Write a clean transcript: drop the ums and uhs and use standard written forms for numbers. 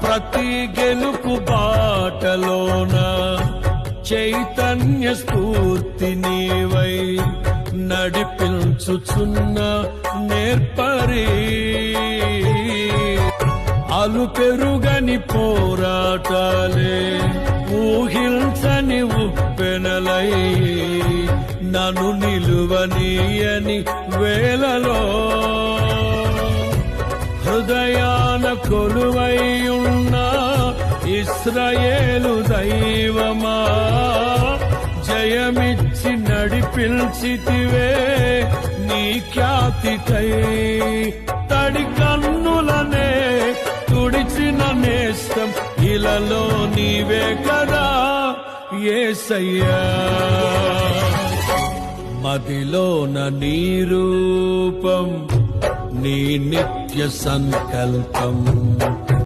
ప్రతి గెలుపు బాటలోన చైతన్య స్ఫూర్తి నీవై నడిపించుచున్న నేర్పరి అలుపెరుగని పోరాటాలే ఊహించని ఉప్పెనలై నన్ను నిలువనీయని వేళలో హృదయాన కొలువైయున్న ఇశ్రాయేలు దైవమా జయమిచ్చి నడిపించితివే నీ ఖ్యాతికై తడి కన్నులనే తుడిచిన నేస్తం ఇలలో నీవే కదా యేసయ్యా మదిలోన నీ రూపం నీ నిత్య సంకల్పం